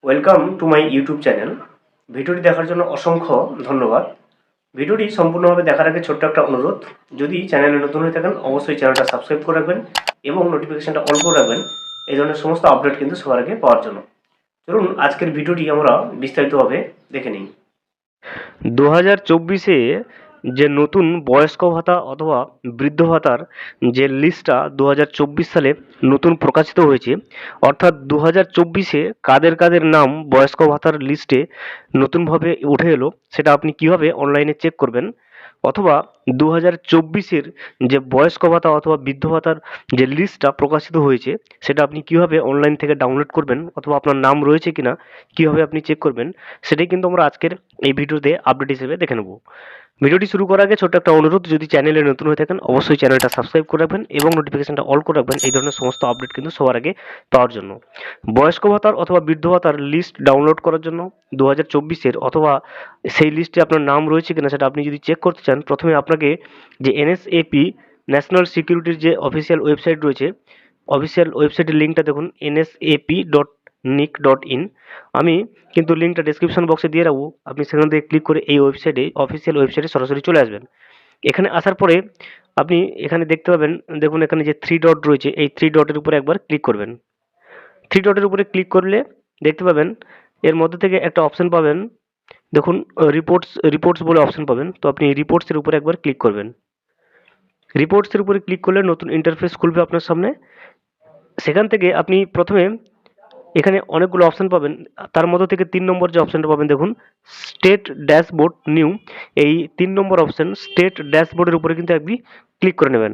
Welcome to my YouTube channel. ভিডিওটি দেখার জন্য অসংখ্য ধন্যবাদ। ভিডিওটি সম্পূর্ণভাবে দেখার আগে ছোট্ট একটা অনুরোধ, যদি চ্যানেলে নতুন হয়ে থাকেন অবশ্যই চ্যানেলটা সাবস্ক্রাইব করে রাখবেন এবং নোটিফিকেশনটা অল করে রাখবেন এই ধরনের সমস্ত আপডেট কিন্তু সবার আগে পাওয়ার জন্য। চলুন আজকের ভিডিওটি আমরা বিস্তারিতভাবে দেখে নিই। 2024-এ যে নতুন বয়স্ক ভাতা অথবা বৃদ্ধ ভাতার যে লিস্টটা 2024 সালে নতুন প্রকাশিত হয়েছে, অর্থাৎ 2024-এ কাদের কাদের নাম বয়স্ক ভাতার লিস্টে নতুনভাবে উঠে এলো সেটা আপনি কিভাবে অনলাইনে চেক করবেন, অথবা 2024-এর যে বয়স্ক ভাতা অথবা বৃদ্ধ ভাতার যে লিস্টটা প্রকাশিত হয়েছে সেটা আপনি কিভাবে অনলাইন থেকে ডাউনলোড করবেন অথবা আপনার নাম রয়েছে কিনা কিভাবে আপনি চেক করবেন, সেটাই কিন্তু আমরা আজকের এই ভিডিওতে আপডেট হিসেবে দেখে নেব। ভিডিওটি শুরু করার আগে ছোট্ট একটা অনুরোধ, যদি চ্যানেলে নতুন হয়ে থাকেন অবশ্যই চ্যানেলটা সাবস্ক্রাইব করে রাখবেন এবং নোটিফিকেশনটা অল করে রাখবেন এই ধরনের সমস্ত আপডেট কিন্তু সবার আগে পাওয়ার জন্য। বয়স্ক ভাতার অথবা বৃদ্ধ ভাতার লিস্ট ডাউনলোড করার জন্য 2024-এর অথবা সেই লিস্টে আপনার নাম রয়েছে কিনা সেটা আপনি যদি চেক করতে চান, প্রথমে আপনাকে যে এনএসএপি ন্যাশনাল সিকিউরিটির যে অফিসিয়াল ওয়েবসাইট রয়েছে, অফিসিয়াল ওয়েবসাইটের লিঙ্কটা দেখুন nsap.nic.in। আমি কিন্তু লিঙ্কটা ডেসক্রিপশন বক্সে দিয়ে রাখবো, আপনি সেখান থেকে ক্লিক করে এই ওয়েবসাইটে অফিসিয়াল ওয়েবসাইটে সরাসরি চলে আসবেন। এখানে আসার পরে আপনি এখানে দেখতে পাবেন, দেখুন এখানে যে থ্রি ডট রয়েছে এই থ্রি ডটের উপরে একবার ক্লিক করবেন। থ্রি ডটের উপরে ক্লিক করলে দেখতে পাবেন এর মধ্যে থেকে একটা অপশন পাবেন, দেখুন রিপোর্টস বলে অপশন পাবেন, তো আপনি রিপোর্টসের উপরে একবার ক্লিক করবেন। রিপোর্টসের উপরে ক্লিক করলে নতুন ইন্টারফেস খুলবে আপনার সামনে। সেখান থেকে আপনি প্রথমে এখানে অনেকগুলো অপশন পাবেন, তার মধ্যে থেকে 3 নম্বর যে অপশনটা পাবেন দেখুন স্টেট ড্যাশবোর্ড নিউ, এই 3 নম্বর অপশন স্টেট ড্যাশবোর্ডের উপরে কিন্তু আপনি ক্লিক করে নেবেন।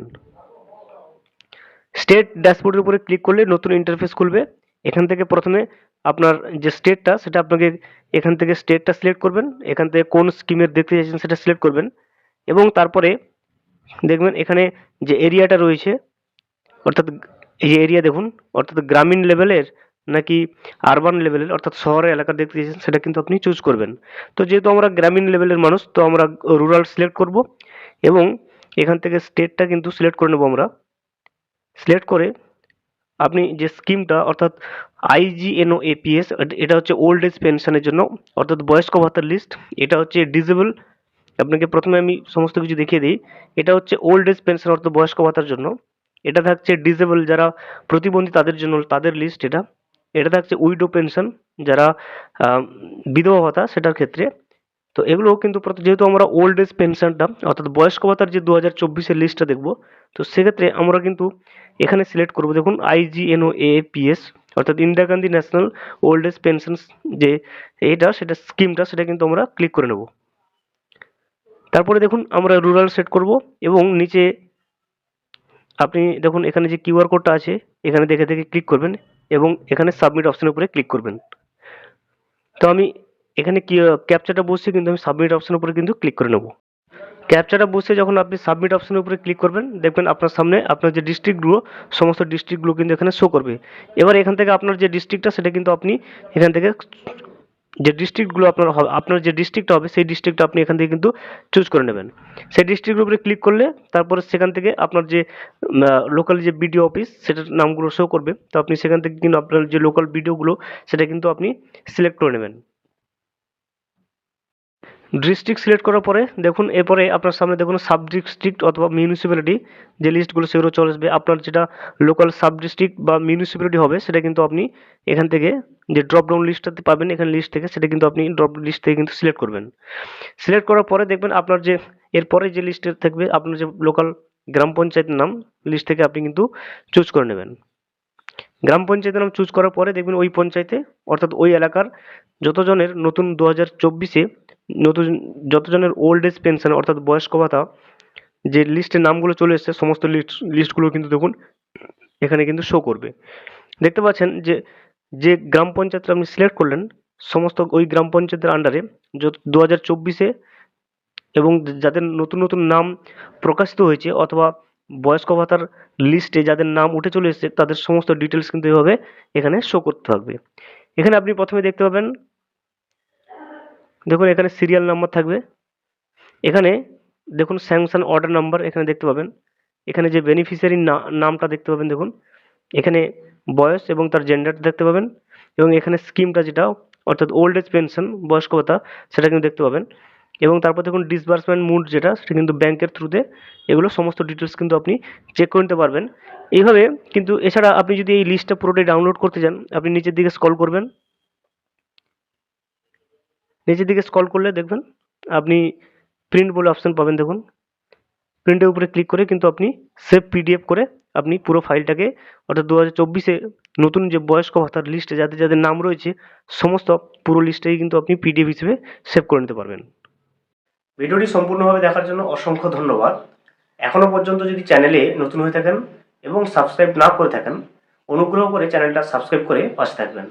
স্টেট ড্যাশবোর্ডের উপরে ক্লিক করলে নতুন ইন্টারফেস খুলবে। এখান থেকে প্রথমে আপনার যে স্টেটটা সেটা আপনাকে এখান থেকে স্টেটটা সিলেক্ট করবেন, এখান থেকে কোন স্কিমের দেখতে চাইছেন সেটা সিলেক্ট করবেন এবং তারপরে দেখবেন এখানে যে এরিয়াটা রয়েছে, অর্থাৎ এই যে এরিয়া দেখুন, অর্থাৎ গ্রামীণ লেভেলের নাকি আরবান লেভেলের অর্থাৎ শহরের এলাকা দেখতে চাইছেন সেটা কিন্তু আপনি চুজ করবেন। তো যেহেতু আমরা গ্রামীণ লেভেলের মানুষ তো আমরা রুরাল সিলেক্ট করব এবং এখান থেকে স্টেটটা কিন্তু সিলেক্ট করে নেব আমরা। সিলেক্ট করে আপনি যে স্কিমটা অর্থাৎ আইজিএনওএপিএস, এটা হচ্ছে ওল্ড এজ পেনশনের জন্য অর্থাৎ বয়স্ক ভাতার লিস্ট। এটা হচ্ছে ডিসেবল, আপনাকে প্রথমে আমি সমস্ত কিছু দেখিয়ে দিই। এটা হচ্ছে ওল্ড এজ পেনশন অর্থাৎ বয়স্ক ভাতার জন্য। এটা থাকছে ডিসেবল, যারা প্রতিবন্ধী তাদের জন্য তাদের লিস্ট এটা। এটা থাকছে উইডো পেনশন, যারা বিধবা ভাতা সেটার ক্ষেত্রে। তো এগুলো কিন্তু যেহেতু আমরা ওল্ড এজ পেনশনটা অর্থাৎ বয়স্ক ভাতার যে 2024-এর লিস্টটা দেখব, তো সেক্ষেত্রে আমরা কিন্তু এখানে সিলেক্ট করব দেখুন আইজিএনওএপিএস অর্থাৎ Indira Gandhi national old age pension, যে এটা সেটা স্কিমটা সেটা কিন্তু আমরা ক্লিক করে নেব। তারপরে দেখুন আমরা রুরাল সেট করব এবং নিচে আপনি দেখুন এখানে যে কিউআর কোডটা আছে এখানে দেখে দেখে ক্লিক করবেন এবং এখানে সাবমিট অপশনের উপরে ক্লিক করবেন। তো আমি এখানে কি ক্যাপচাটা বসছে, কিন্তু আমি সাবমিট অপশনের উপরে কিন্তু ক্লিক করে নেব। ক্যাপচাটা বসে যখন আপনি সাবমিট অপশনের উপরে ক্লিক করবেন দেখবেন আপনার সামনে আপনার যে ডিস্ট্রিক্টগুলো সমস্ত ডিস্ট্রিক্টগুলো কিন্তু এখানে শো করবে। এবার এখান থেকে আপনার যে ডিস্ট্রিক্টটা সেটা কিন্তু আপনি এখান থেকে যে ডিস্ট্রিক্টগুলো আপনার হবে, আপনার যে ডিস্ট্রিক্টটা হবে সেই ডিস্ট্রিক্টটা আপনি এখান থেকে কিন্তু চুজ করে নেবেন। সেই ডিস্ট্রিক্টের উপরে ক্লিক করলে তারপরে সেখান থেকে আপনার যে লোকাল যে বিডিও অফিস সেটার নামগুলো শো করবে, তো আপনি সেখান থেকে কিন্তু আপনার যে লোকাল বিডিওগুলো সেটা কিন্তু আপনি সিলেক্ট করে নেবেন। ডিস্ট্রিক্ট সিলেক্ট করার পরে দেখুন এরপরে আপনার সামনে দেখুন সাব ডিস্ট্রিক্ট অথবা মিউনিসিপ্যালিটি যে লিস্টগুলো সেগুলো চলে আসবে। আপনার যেটা লোকাল সাব ডিস্ট্রিক্ট বা মিউনিসিপ্যালিটি হবে সেটা কিন্তু আপনি এখান থেকে যে ড্রপ ডাউন লিস্টটাতে পাবেন এখানে লিস্ট থেকে, সেটা কিন্তু আপনি ড্রপ লিস্ট থেকে কিন্তু সিলেক্ট করবেন। সিলেক্ট করার পরে দেখবেন আপনার যে এরপরে যে লিস্টে থাকবে আপনার যে লোকাল গ্রাম পঞ্চায়েতের নাম লিস্ট থেকে আপনি কিন্তু চুজ করে নেবেন। গ্রাম পঞ্চায়েতের নাম চুজ করার পরে দেখবেন ওই পঞ্চায়েতে অর্থাৎ ওই এলাকার যতজনের নতুন 2024-এ নতুন যতজনের ওল্ড এজ পেনশন অর্থাৎ বয়স্ক ভাতা যে লিস্টে নামগুলো চলে এসেছে সমস্ত লিস্টগুলো কিন্তু দেখুন এখানে কিন্তু শো করবে। দেখতে পাচ্ছেন যে যে গ্রাম পঞ্চায়েতটা আপনি সিলেক্ট করলেন সমস্ত ওই গ্রাম পঞ্চায়েতের আন্ডারে 2024-এ এবং যাদের নতুন নতুন নাম প্রকাশিত হয়েছে অথবা বয়স্ক ভাতার লিস্টে যাদের নাম উঠে চলে এসেছে তাদের সমস্ত ডিটেলস কিন্তু এভাবে এখানে শো করতে থাকবে। এখানে আপনি প্রথমে দেখতে পাবেন দেখুন এখানে সিরিয়াল নাম্বার থাকবে, এখানে দেখুন স্যাংশন অর্ডার নাম্বার এখানে দেখতে পাবেন, এখানে যে বেনিফিশিয়ারির নামটা দেখতে পাবেন দেখুন, এখানে বয়স এবং তার জেন্ডার দেখতে পাবেন, এবং এখানে স্কিমটা যেটা অর্থাৎ ওল্ড এজ পেনশন বয়স্ক ভাতা সেটা কিন্তু দেখতে পাবেন। এবং তারপর দেখুন ডিসবার্সমেন্ট মোড যেটা সেটা কিন্তু ব্যাংকের থ্রুতে, এগুলো সমস্ত ডিটেলস কিন্তু আপনি চেক করে নিতে পারবেন। এইভাবে কিন্তু এছাড়া আপনি যদি এই লিস্টটা পুরোটাই ডাউনলোড করতে চান, আপনি নিচের দিকে স্ক্রল করবেন। নিচের দিকে স্ক্রল করলে দেখবেন আপনি প্রিন্ট বলে অপশন পাবেন। দেখুন প্রিন্টের উপরে ক্লিক করে কিন্তু আপনি সেভ পিডিএফ করে আপনি পুরো ফাইলটাকে, অর্থাৎ 2024-এ নতুন যে বয়স্ক ভাতার লিস্টে যাদের যাদের নাম রয়েছে সমস্ত পুরো লিস্টটাই কিন্তু আপনি পিডিএফ হিসেবে সেভ করে নিতে পারবেন। ভিডিওটি সম্পূর্ণভাবে দেখার জন্য অসংখ্য ধন্যবাদ। এখনো পর্যন্ত যদি চ্যানেলে নতুন হয়ে থাকেন এবং সাবস্ক্রাইব না করে থাকেন, অনুগ্রহ করে চ্যানেলটা সাবস্ক্রাইব করে পাশে থাকবেন।